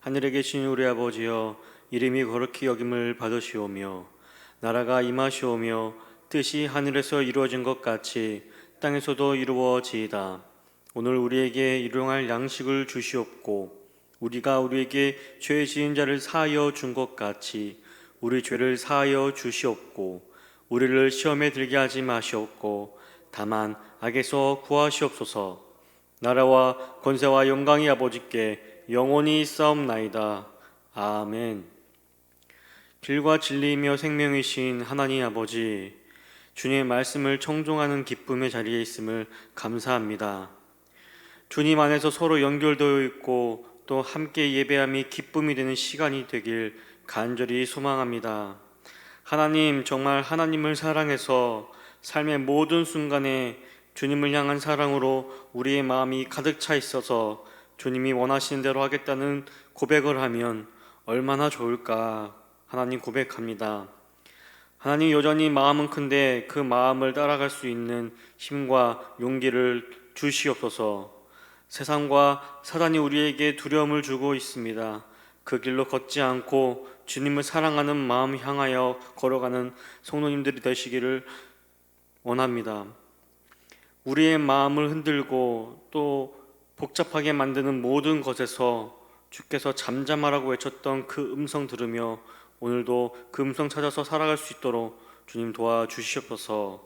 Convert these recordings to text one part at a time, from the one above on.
하늘에 계신 우리 아버지여, 이름이 거룩히 여김을 받으시오며 나라가 임하시오며 뜻이 하늘에서 이루어진 것 같이 땅에서도 이루어지이다. 오늘 우리에게 일용할 양식을 주시옵고 우리가 우리에게 죄 지은 자를 사하여 준 것 같이 우리 죄를 사하여 주시옵고 우리를 시험에 들게 하지 마시옵고 다만 악에서 구하시옵소서. 나라와 권세와 영광이 아버지께 영원히 있사옵나이다. 아멘. 길과 진리이며 생명이신 하나님 아버지, 주님의 말씀을 청종하는 기쁨의 자리에 있음을 감사합니다. 주님 안에서 서로 연결되어 있고 또 함께 예배함이 기쁨이 되는 시간이 되길 간절히 소망합니다. 하나님, 정말 하나님을 사랑해서 삶의 모든 순간에 주님을 향한 사랑으로 우리의 마음이 가득 차 있어서 주님이 원하시는 대로 하겠다는 고백을 하면 얼마나 좋을까 하나님 고백합니다. 하나님, 여전히 마음은 큰데 그 마음을 따라갈 수 있는 힘과 용기를 주시옵소서. 세상과 사단이 우리에게 두려움을 주고 있습니다. 그 길로 걷지 않고 주님을 사랑하는 마음 향하여 걸어가는 성도님들이 되시기를 원합니다. 우리의 마음을 흔들고 또 복잡하게 만드는 모든 것에서 주께서 잠잠하라고 외쳤던 그 음성 들으며 오늘도 그 음성 찾아서 살아갈 수 있도록 주님 도와주시옵소서.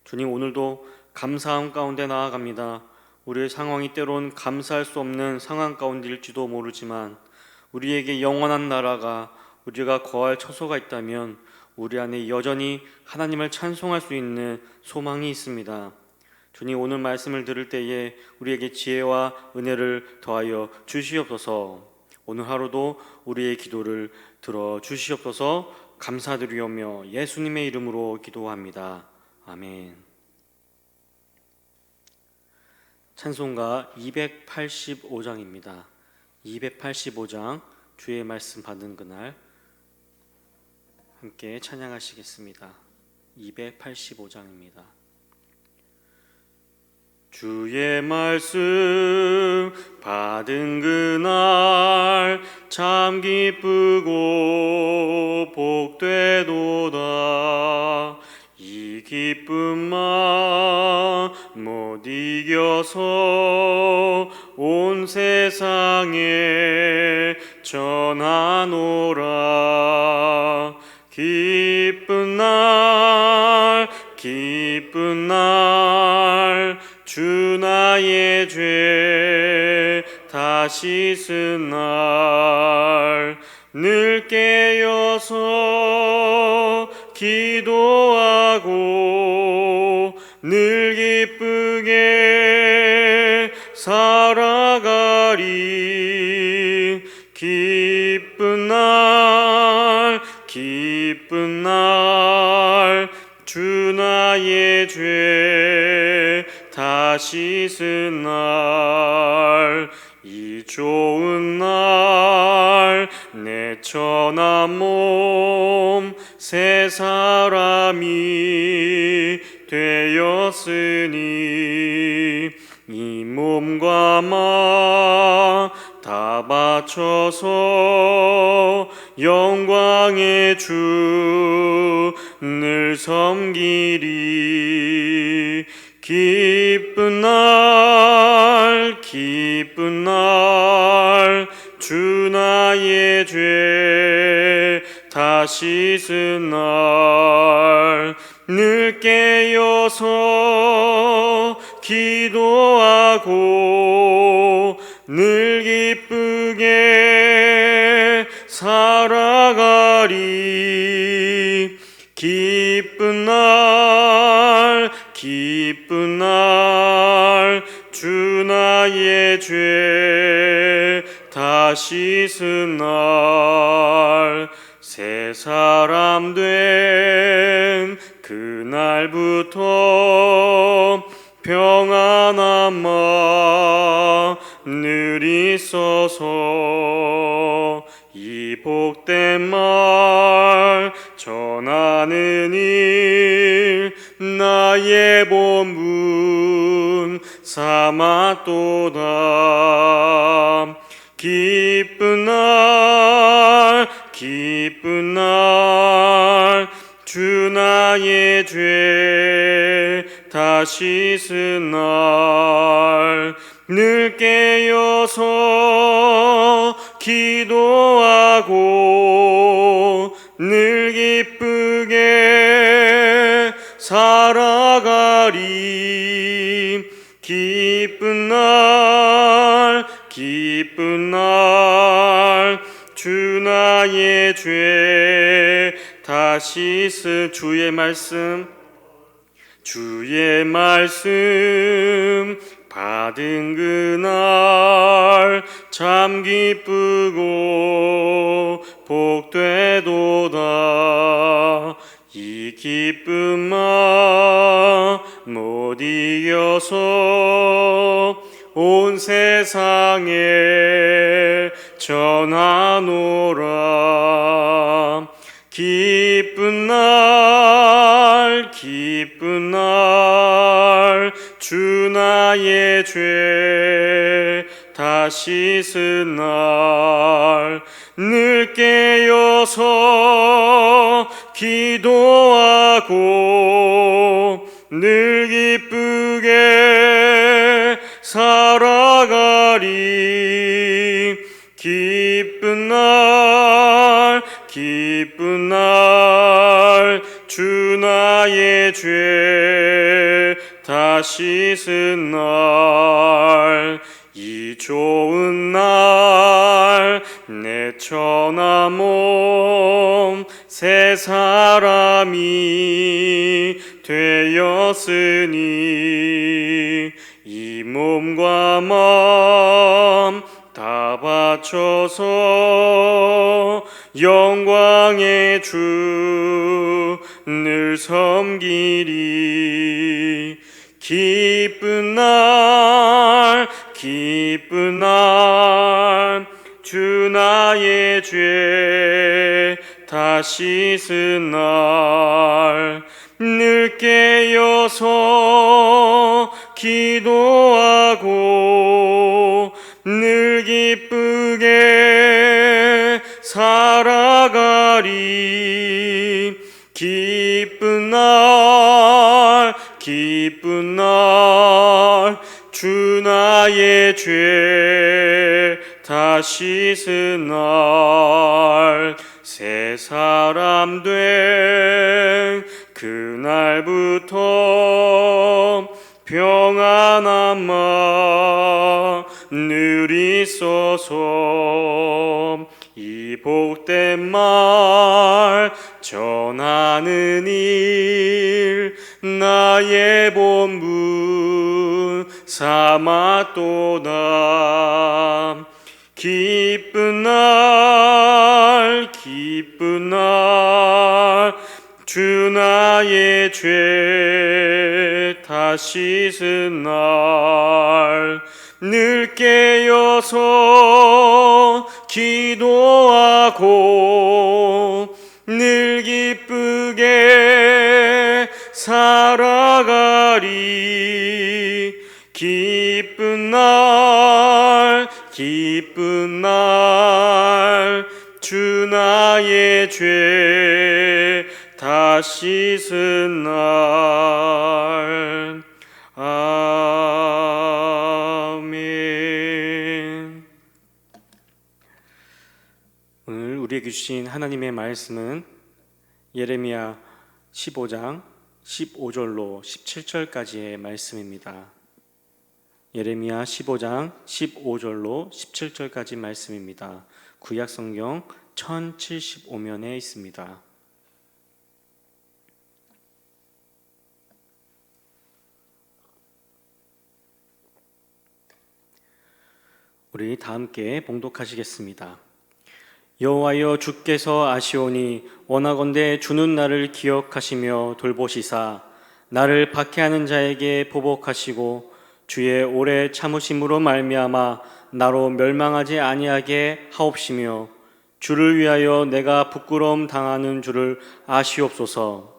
주님, 오늘도 감사함 가운데 나아갑니다. 우리의 상황이 때론 감사할 수 없는 상황 가운데일지도 모르지만 우리에게 영원한 나라가, 우리가 거할 처소가 있다면 우리 안에 여전히 하나님을 찬송할 수 있는 소망이 있습니다. 주님, 오늘 말씀을 들을 때에 우리에게 지혜와 은혜를 더하여 주시옵소서. 오늘 하루도 우리의 기도를 들어주시옵소서. 감사드리오며 예수님의 이름으로 기도합니다. 아멘. 찬송가 285장입니다. 285장, 주의 말씀 받은 그날 함께 찬양하시겠습니다. 285장입니다. 주의 말씀 받은 그날 참 기쁘고 복되도다. 이 기쁨만 못 이겨서 온 세상에 전하노라. 기쁜 날 기쁜 날 주 나의 죄 다 씻은 날 늘 깨어서 기도하고 늘 기쁘게 살아가리. 기쁜 날 기쁜 날 주 나의 죄 다 씻은 날 이 좋은 날 내 천한 몸 새 사람이 되었으니 이 몸과 마음 다 바쳐서 영광의 주 늘 섬기리. 기쁜 날 기쁜 날 주 나의 죄 다 씻은 날 늘 깨어서 기도하고 늘 기쁘게 살아가리. 기쁜 날 기쁜 날 주 나의 죄 다 씻은 날 새 사람 된 그날부터 평안한 마음 늘 있어서 이 복된 말 전하는 일 나의 본분 삼았도다. 기쁜 날 기쁜 날 주 나의 죄 다 씻은 날 늘 깨어서 기도하고 늘 기쁘게 살아가리. 기쁜 날 기쁜 날 주 나의 죄 다 씻은 주의 말씀 받은 그날 참 기쁘고 복되도다. 이 기쁜 마음 못 이겨서 온 세상에 전하노라. 기쁜 날 기쁜 날 주 나의 죄 다 씻은 날 늘 깨어서 기도하고 늘 기쁘게 살아가리. 기쁜 날 기쁜 날 주 나의 죄 다 씻은 날 이 좋은 날 내 천하 몸 새 사람이 되었으니 이 몸과 마음 다 바쳐서 영광의 주 늘 섬기리. 기쁜 날 기쁜 날 주 나의 죄 다 씻은 날 늘 깨어서 기도하고 늘 기쁘게 살아가리. 기쁜 날 기쁜 날 주 나의 죄 다 씻은 날 새 사람 된 그날부터 평안한 마음 늘 있어서 이 복된 말 전하는 일 나의 본분 삼았도다. 기쁜 날 기쁜 날 주 나의 죄 다 씻은 날 늘 깨어서 기도하고 늘 기쁘게 살아가리. 기쁜 날 기쁜 날 주 나의 죄 다 씻은 날. 아멘. 오늘 우리에게 주신 하나님의 말씀은 예레미야 15장 15절로 17절까지의 말씀입니다. 예레미야 15장 15절로 17절까지 말씀입니다. 구약성경 1075면에 있습니다. 우리 다 함께 봉독하시겠습니다. 여호와여 주께서 아시오니 원하건대 주는 나를 기억하시며 돌보시사 나를 박해하는 자에게 보복하시고 주의 오래 참으심으로 말미암아 나로 멸망하지 아니하게 하옵시며 주를 위하여 내가 부끄러움 당하는 줄을 아시옵소서.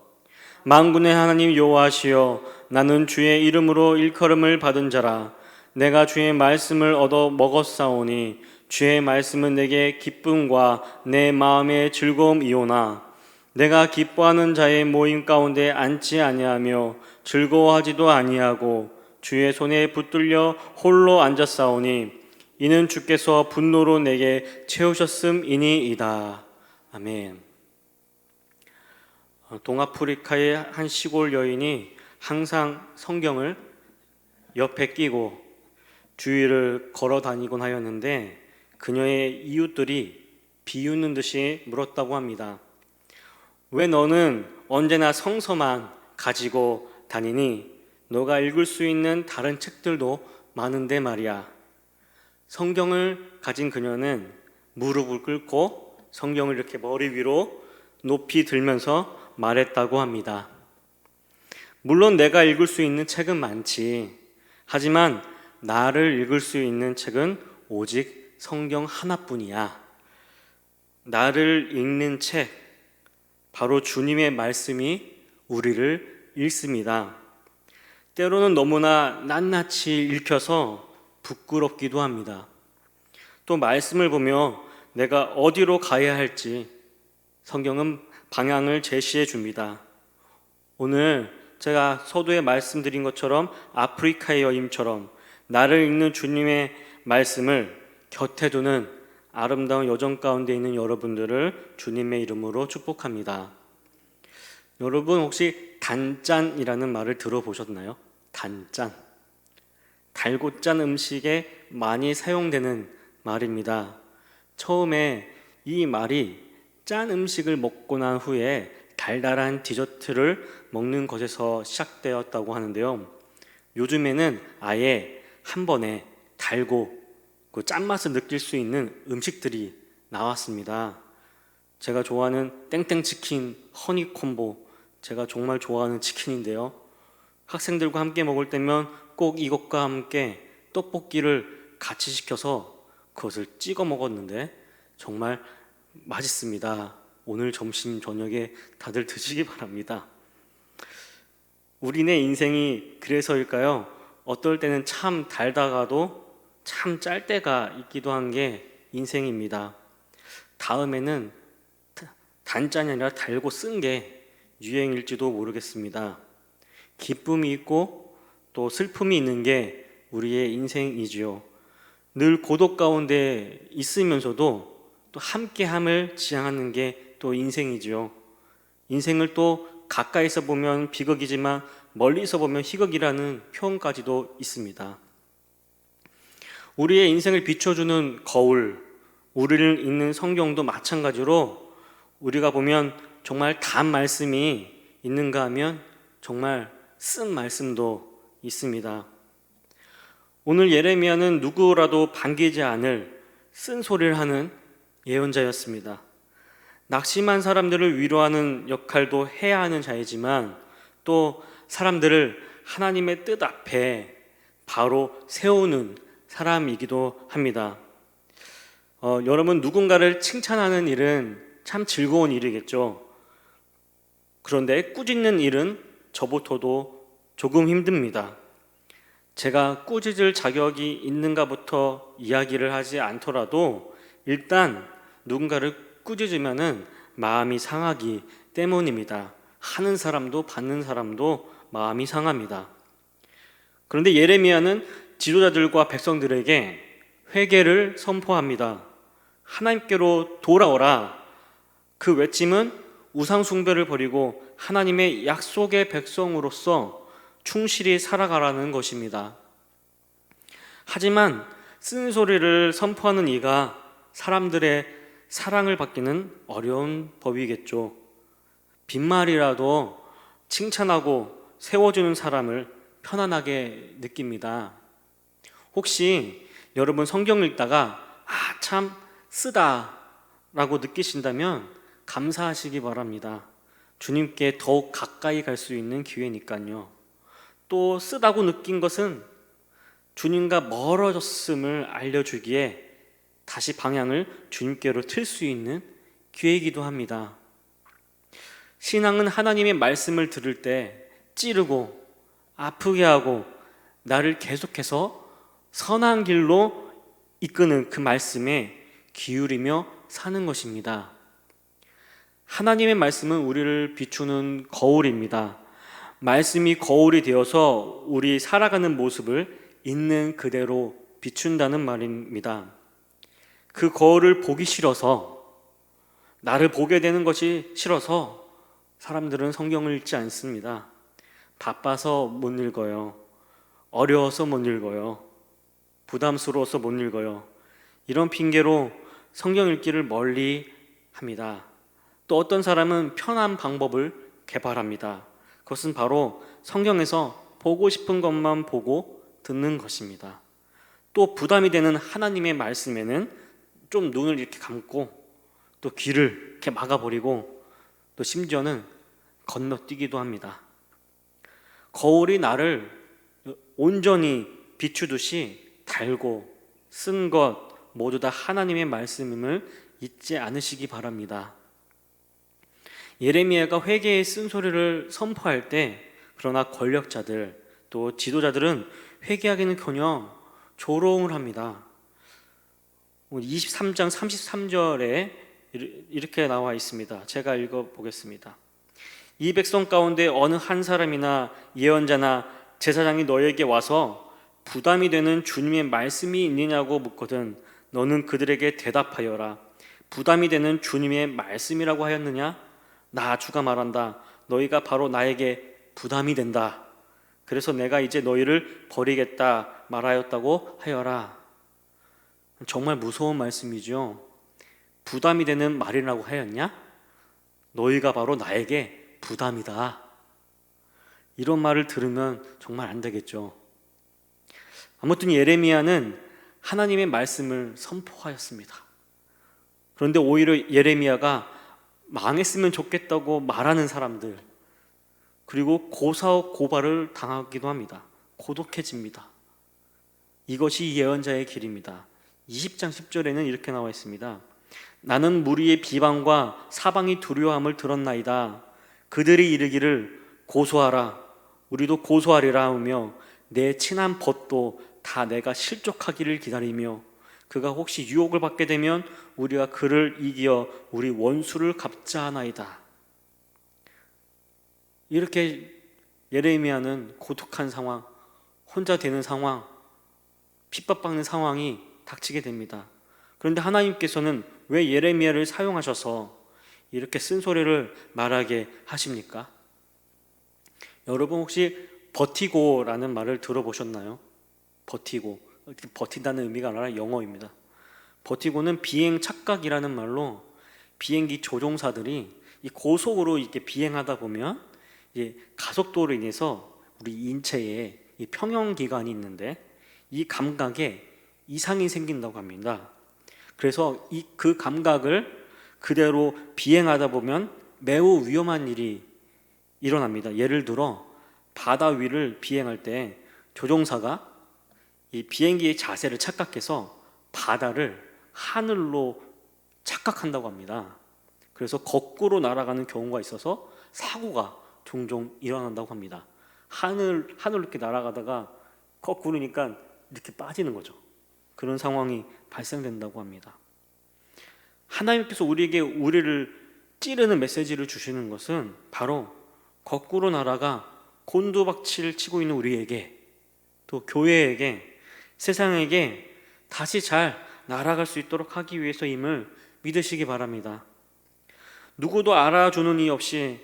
만군의 하나님 여호와시여 나는 주의 이름으로 일컬음을 받은 자라. 내가 주의 말씀을 얻어 먹었사오니 주의 말씀은 내게 기쁨과 내 마음의 즐거움이오나 내가 기뻐하는 자의 모임 가운데 앉지 아니하며 즐거워하지도 아니하고 주의 손에 붙들려 홀로 앉았사오니 이는 주께서 분노로 내게 채우셨음이니이다. 아멘. 동아프리카의 한 시골 여인이 항상 성경을 옆에 끼고 주위를 걸어 다니곤 하였는데 그녀의 이웃들이 비웃는 듯이 물었다고 합니다. 왜 너는 언제나 성서만 가지고 다니니? 너가 읽을 수 있는 다른 책들도 많은데 말이야. 성경을 가진 그녀는 무릎을 꿇고 성경을 이렇게 머리 위로 높이 들면서 말했다고 합니다. 물론 내가 읽을 수 있는 책은 많지. 하지만 나를 읽을 수 있는 책은 오직 성경 하나뿐이야. 나를 읽는 책, 바로 주님의 말씀이 우리를 읽습니다. 때로는 너무나 낱낱이 읽혀서 부끄럽기도 합니다. 또 말씀을 보며 내가 어디로 가야 할지 성경은 방향을 제시해 줍니다. 오늘 제가 서두에 말씀드린 것처럼 아프리카의 여인처럼 나를 읽는 주님의 말씀을 곁에 두는 아름다운 여정 가운데 있는 여러분들을 주님의 이름으로 축복합니다. 여러분 혹시 단짠이라는 말을 들어보셨나요? 단짠. 달고 짠 음식에 많이 사용되는 말입니다. 처음에 이 말이 짠 음식을 먹고 난 후에 달달한 디저트를 먹는 것에서 시작되었다고 하는데요. 요즘에는 아예 한 번에 달고 그 짠맛을 느낄 수 있는 음식들이 나왔습니다. 제가 좋아하는 땡땡치킨 허니콤보, 제가 정말 좋아하는 치킨인데요. 학생들과 함께 먹을 때면 꼭 이것과 함께 떡볶이를 같이 시켜서 그것을 찍어 먹었는데 정말 맛있습니다. 오늘 점심 저녁에 다들 드시기 바랍니다. 우리네 인생이 그래서일까요? 어떨 때는 참 달다가도 참 짤 때가 있기도 한 게 인생입니다. 다음에는 단짠이 아니라 달고 쓴 게 유행일지도 모르겠습니다. 기쁨이 있고 또 슬픔이 있는 게 우리의 인생이지요. 늘 고독 가운데 있으면서도 또 함께함을 지향하는 게 또 인생이지요. 인생을 또 가까이서 보면 비극이지만 멀리서 보면 희극이라는 표현까지도 있습니다. 우리의 인생을 비춰주는 거울, 우리를 읽는 성경도 마찬가지로 우리가 보면 정말 단 말씀이 있는가 하면 정말 쓴 말씀도 있습니다. 오늘 예레미야는 누구라도 반기지 않을 쓴소리를 하는 예언자였습니다. 낙심한 사람들을 위로하는 역할도 해야 하는 자이지만 또 사람들을 하나님의 뜻 앞에 바로 세우는 사람이기도 합니다. 여러분 누군가를 칭찬하는 일은 참 즐거운 일이겠죠. 그런데 꾸짖는 일은 저부터도 조금 힘듭니다. 제가 꾸짖을 자격이 있는가부터 이야기를 하지 않더라도 일단 누군가를 꾸짖으면은 마음이 상하기 때문입니다. 하는 사람도 받는 사람도 마음이 상합니다. 그런데 예레미야는 지도자들과 백성들에게 회개를 선포합니다. 하나님께로 돌아오라. 그 외침은 우상 숭배를 버리고 하나님의 약속의 백성으로서 충실히 살아가라는 것입니다. 하지만 쓴소리를 선포하는 이가 사람들의 사랑을 받기는 어려운 법이겠죠. 빈말이라도 칭찬하고 세워주는 사람을 편안하게 느낍니다. 혹시 여러분 성경 읽다가 참 쓰다 라고 느끼신다면 감사하시기 바랍니다. 주님께 더욱 가까이 갈 수 있는 기회니까요. 또 쓰다고 느낀 것은 주님과 멀어졌음을 알려주기에 다시 방향을 주님께로 틀 수 있는 기회이기도 합니다. 신앙은 하나님의 말씀을 들을 때 찌르고 아프게 하고 나를 계속해서 선한 길로 이끄는 그 말씀에 기울이며 사는 것입니다. 하나님의 말씀은 우리를 비추는 거울입니다. 말씀이 거울이 되어서 우리 살아가는 모습을 있는 그대로 비춘다는 말입니다. 그 거울을 보기 싫어서, 나를 보게 되는 것이 싫어서 사람들은 성경을 읽지 않습니다. 바빠서 못 읽어요. 어려워서 못 읽어요. 부담스러워서 못 읽어요. 이런 핑계로 성경 읽기를 멀리 합니다. 또 어떤 사람은 편한 방법을 개발합니다. 그것은 바로 성경에서 보고 싶은 것만 보고 듣는 것입니다. 또 부담이 되는 하나님의 말씀에는 좀 눈을 이렇게 감고 또 귀를 이렇게 막아버리고 또 심지어는 건너뛰기도 합니다. 거울이 나를 온전히 비추듯이 달고 쓴 것 모두 다 하나님의 말씀임을 잊지 않으시기 바랍니다. 예레미야가 회개의 쓴소리를 선포할 때 그러나 권력자들 또 지도자들은 회개하기는커녕 조롱을 합니다. 23장 33절에 이렇게 나와 있습니다. 제가 읽어보겠습니다. 이 백성 가운데 어느 한 사람이나 예언자나 제사장이 너에게 와서 부담이 되는 주님의 말씀이 있느냐고 묻거든 너는 그들에게 대답하여라. 부담이 되는 주님의 말씀이라고 하였느냐? 나 주가 말한다. 너희가 바로 나에게 부담이 된다. 그래서 내가 이제 너희를 버리겠다 말하였다고 하여라. 정말 무서운 말씀이죠. 부담이 되는 말이라고 하였냐? 너희가 바로 나에게 부담이다. 이런 말을 들으면 정말 안 되겠죠. 아무튼 예레미야는 하나님의 말씀을 선포하였습니다. 그런데 오히려 예레미야가 망했으면 좋겠다고 말하는 사람들, 그리고 고발을 당하기도 합니다. 고독해집니다. 이것이 예언자의 길입니다. 20장 10절에는 이렇게 나와 있습니다. 나는 무리의 비방과 사방이 두려움을 들었나이다. 그들이 이르기를 고소하라. 우리도 고소하리라 하며 내 친한 벗도 다 내가 실족하기를 기다리며 그가 혹시 유혹을 받게 되면 우리가 그를 이겨 우리 원수를 갚자 하나이다. 이렇게 예레미야는 고독한 상황, 혼자 되는 상황, 핍박받는 상황이 닥치게 됩니다. 그런데 하나님께서는 왜 예레미야를 사용하셔서 이렇게 쓴소리를 말하게 하십니까? 여러분 혹시 버티고라는 말을 들어보셨나요? 버티고, 버틴다는 의미가 아니라 영어입니다. 버티고는 비행 착각이라는 말로 비행기 조종사들이 이 고속으로 이렇게 비행하다 보면 가속도로 인해서 우리 인체에 이 평형기관이 있는데 이 감각에 이상이 생긴다고 합니다. 그래서 그 감각을 그대로 비행하다 보면 매우 위험한 일이 일어납니다. 예를 들어 바다 위를 비행할 때 조종사가 이 비행기의 자세를 착각해서 바다를 하늘로 착각한다고 합니다. 그래서 거꾸로 날아가는 경우가 있어서 사고가 종종 일어난다고 합니다. 하늘로 이렇게 날아가다가 거꾸로니까 이렇게 빠지는 거죠. 그런 상황이 발생된다고 합니다. 하나님께서 우리를 찌르는 메시지를 주시는 것은 바로 거꾸로 날아가 곤두박질 치고 있는 우리에게, 또 교회에게, 세상에게 다시 잘 날아갈 수 있도록 하기 위해서임을 믿으시기 바랍니다. 누구도 알아주는 이 없이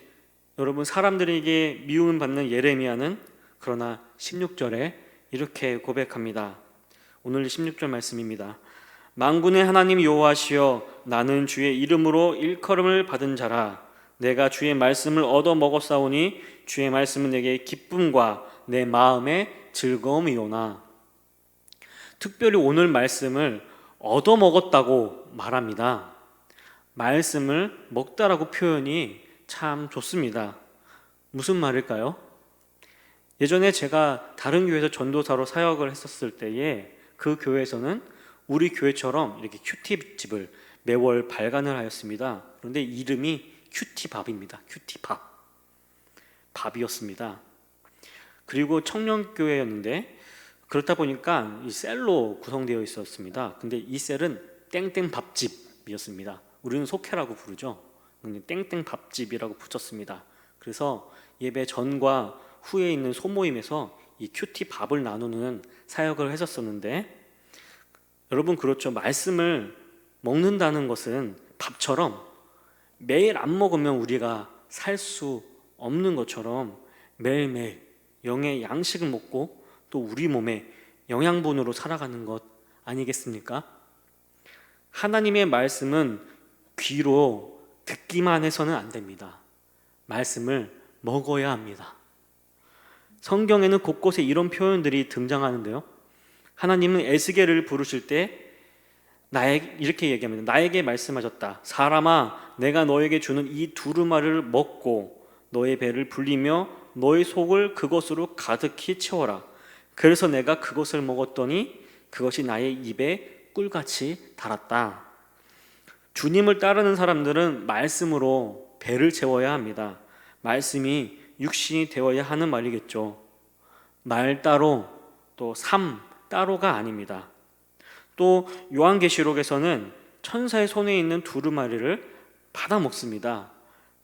여러분 사람들에게 미움받는 예레미야는 그러나 16절에 이렇게 고백합니다. 오늘 16절 말씀입니다. 만군의 하나님 여호와시여 나는 주의 이름으로 일컬음을 받은 자라. 내가 주의 말씀을 얻어 먹었사오니 주의 말씀은 내게 기쁨과 내 마음의 즐거움이오나. 특별히 오늘 말씀을 얻어 먹었다고 말합니다. 말씀을 먹다라고 표현이 참 좋습니다. 무슨 말일까요? 예전에 제가 다른 교회에서 전도사로 사역을 했었을 때에 그 교회에서는 우리 교회처럼 이렇게 큐티집을 매월 발간을 하였습니다. 그런데 이름이 큐티밥입니다. 큐티밥. 밥이었습니다. 그리고 청년교회였는데 그렇다 보니까 이 셀로 구성되어 있었습니다. 근데 이 셀은 땡땡 밥집이었습니다. 우리는 속회라고 부르죠. 근데 땡땡 밥집이라고 붙였습니다. 그래서 예배 전과 후에 있는 소모임에서 이 큐티 밥을 나누는 사역을 했었었는데, 여러분 그렇죠. 말씀을 먹는다는 것은 밥처럼 매일 안 먹으면 우리가 살 수 없는 것처럼 매일매일 영의 양식을 먹고 또 우리 몸에 영양분으로 살아가는 것 아니겠습니까? 하나님의 말씀은 귀로 듣기만 해서는 안 됩니다. 말씀을 먹어야 합니다. 성경에는 곳곳에 이런 표현들이 등장하는데요. 하나님은 에스겔을 부르실 때 이렇게 얘기합니다. 나에게 말씀하셨다. 사람아, 내가 너에게 주는 이 두루마리를 먹고 너의 배를 불리며 너의 속을 그것으로 가득히 채워라. 그래서 내가 그것을 먹었더니 그것이 나의 입에 꿀같이 달았다. 주님을 따르는 사람들은 말씀으로 배를 채워야 합니다. 말씀이 육신이 되어야 하는 말이겠죠. 말 따로 또 삶 따로가 아닙니다. 또 요한계시록에서는 천사의 손에 있는 두루마리를 받아 먹습니다.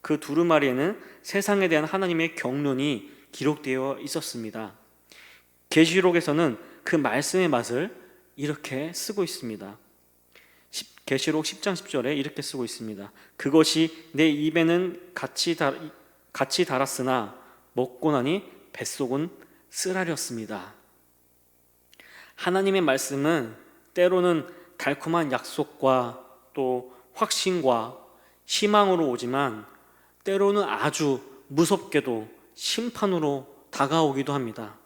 그 두루마리에는 세상에 대한 하나님의 경륜이 기록되어 있었습니다. 계시록에서는 그 말씀의 맛을 이렇게 쓰고 있습니다. 계시록 10장 10절에 이렇게 쓰고 있습니다. 그것이 내 입에는 같이 달았으나 먹고 나니 뱃속은 쓰라렸습니다. 하나님의 말씀은 때로는 달콤한 약속과 또 확신과 희망으로 오지만 때로는 아주 무섭게도 심판으로 다가오기도 합니다.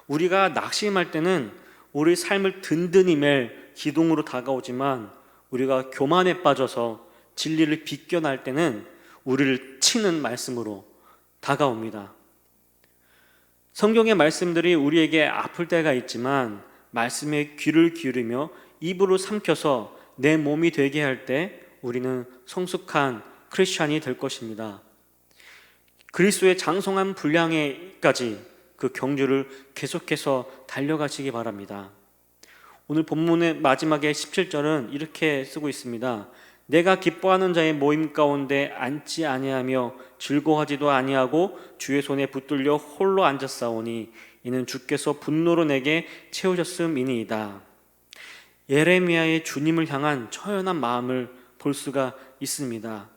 우리가 낙심할 때는 우리 삶을 든든히 맬 기둥으로 다가오지만 우리가 교만에 빠져서 진리를 비껴날 때는 우리를 치는 말씀으로 다가옵니다. 성경의 말씀들이 우리에게 아플 때가 있지만 말씀에 귀를 기울이며 입으로 삼켜서 내 몸이 되게 할 때 우리는 성숙한 크리스찬이 될 것입니다. 그리스도의 장성한 분량에까지 그 경주를 계속해서 달려가시기 바랍니다. 오늘 본문의 마지막에 17절은 이렇게 쓰고 있습니다. 내가 기뻐하는 자의 모임 가운데 앉지 아니하며 즐거워하지도 아니하고 주의 손에 붙들려 홀로 앉았사오니 이는 주께서 분노로 내게 채우셨음이니이다. 예레미야의 주님을 향한 처연한 마음을 볼 수가 있습니다.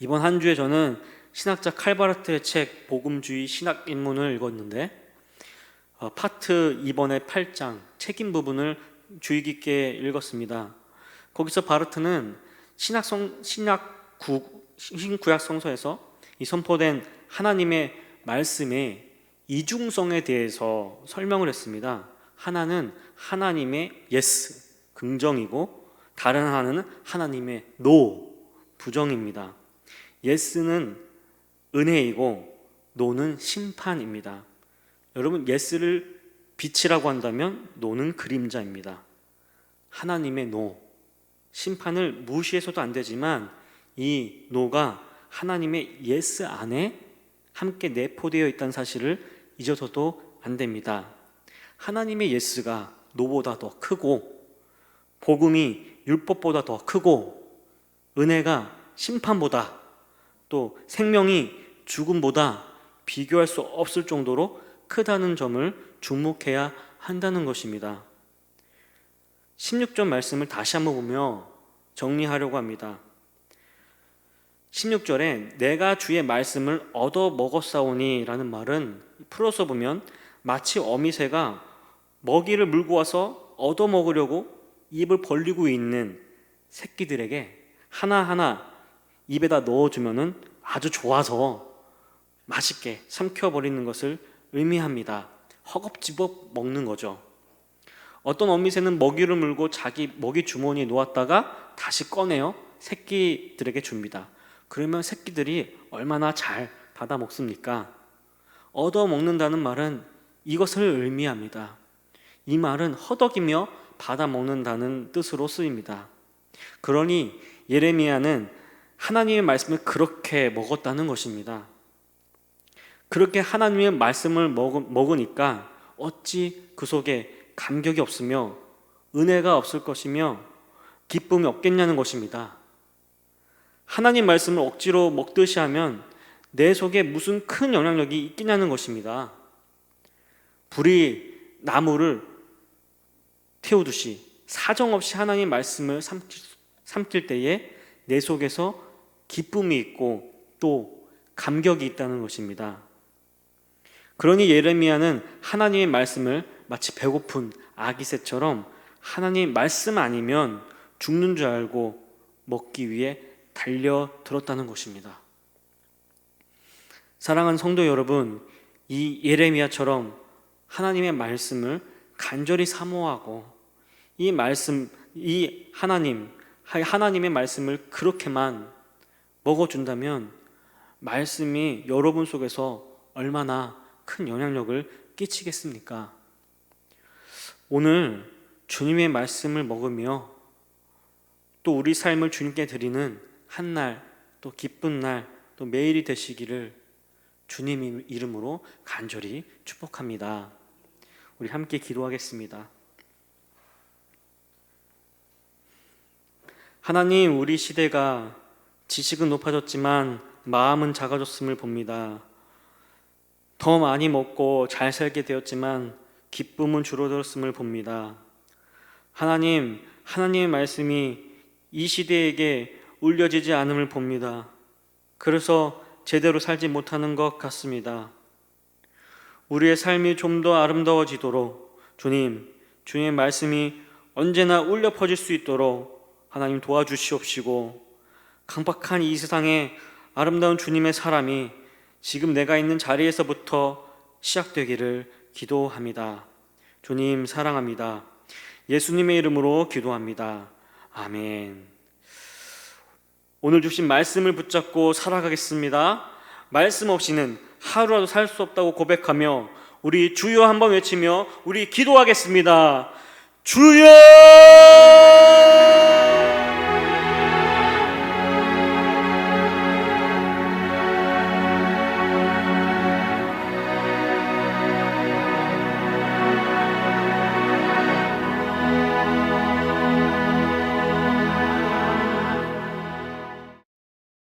이번 한 주에 저는 신학자 칼바르트의 책 복음주의 신학 입문을 읽었는데 파트 2번의 8장 책임 부분을 주의 깊게 읽었습니다. 거기서 바르트는 신구약 성서에서 이 선포된 하나님의 말씀의 이중성에 대해서 설명을 했습니다. 하나는 하나님의 yes, 긍정이고 다른 하나는 하나님의 no, 부정입니다. yes는 은혜이고 no는 심판입니다. 여러분, yes를 빛이라고 한다면 no는 그림자입니다. 하나님의 no, 심판을 무시해서도 안 되지만 이 no가 하나님의 yes 안에 함께 내포되어 있다는 사실을 잊어서도 안 됩니다. 하나님의 yes가 no보다 더 크고 복음이 율법보다 더 크고 은혜가 심판보다 또 생명이 죽음보다 비교할 수 없을 정도로 크다는 점을 주목해야 한다는 것입니다. 16절 말씀을 다시 한번 보며 정리하려고 합니다. 16절에 내가 주의 말씀을 얻어 먹었사오니 라는 말은 풀어서 보면 마치 어미새가 먹이를 물고 와서 얻어 먹으려고 입을 벌리고 있는 새끼들에게 하나하나 입에다 넣어주면 아주 좋아서 맛있게 삼켜버리는 것을 의미합니다. 허겁지겁 먹는 거죠. 어떤 어미새는 먹이를 물고 자기 먹이 주머니에 놓았다가 다시 꺼내어 새끼들에게 줍니다. 그러면 새끼들이 얼마나 잘 받아 먹습니까? 얻어 먹는다는 말은 이것을 의미합니다. 이 말은 허덕이며 받아 먹는다는 뜻으로 쓰입니다. 그러니 예레미야는 하나님의 말씀을 그렇게 먹었다는 것입니다. 그렇게 하나님의 말씀을 먹으니까 어찌 그 속에 감격이 없으며 은혜가 없을 것이며 기쁨이 없겠냐는 것입니다. 하나님 말씀을 억지로 먹듯이 하면 내 속에 무슨 큰 영향력이 있겠냐는 것입니다. 불이 나무를 태우듯이 사정없이 하나님 말씀을 삼킬 때에 내 속에서 기쁨이 있고 또 감격이 있다는 것입니다. 그러니 예레미야는 하나님의 말씀을 마치 배고픈 아기 새처럼 하나님 말씀 아니면 죽는 줄 알고 먹기 위해 달려들었다는 것입니다. 사랑하는 성도 여러분, 이 예레미야처럼 하나님의 말씀을 간절히 사모하고 이 하나님의 말씀을 그렇게만 먹어준다면 말씀이 여러분 속에서 얼마나 큰 영향력을 끼치겠습니까? 오늘 주님의 말씀을 먹으며 또 우리 삶을 주님께 드리는 한 날, 또 기쁜 날, 또 매일이 되시기를 주님 이름으로 간절히 축복합니다. 우리 함께 기도하겠습니다. 하나님, 우리 시대가 지식은 높아졌지만 마음은 작아졌음을 봅니다. 더 많이 먹고 잘 살게 되었지만 기쁨은 줄어들었음을 봅니다. 하나님, 하나님의 말씀이 이 시대에게 울려지지 않음을 봅니다. 그래서 제대로 살지 못하는 것 같습니다. 우리의 삶이 좀 더 아름다워지도록 주님의 말씀이 언제나 울려 퍼질 수 있도록 하나님 도와주시옵시고, 강박한 이 세상에 아름다운 주님의 사람이 지금 내가 있는 자리에서부터 시작되기를 기도합니다. 주님 사랑합니다. 예수님의 이름으로 기도합니다. 아멘. 오늘 주신 말씀을 붙잡고 살아가겠습니다. 말씀 없이는 하루라도 살 수 없다고 고백하며 우리 주여 한번 외치며 우리 기도하겠습니다. 주여!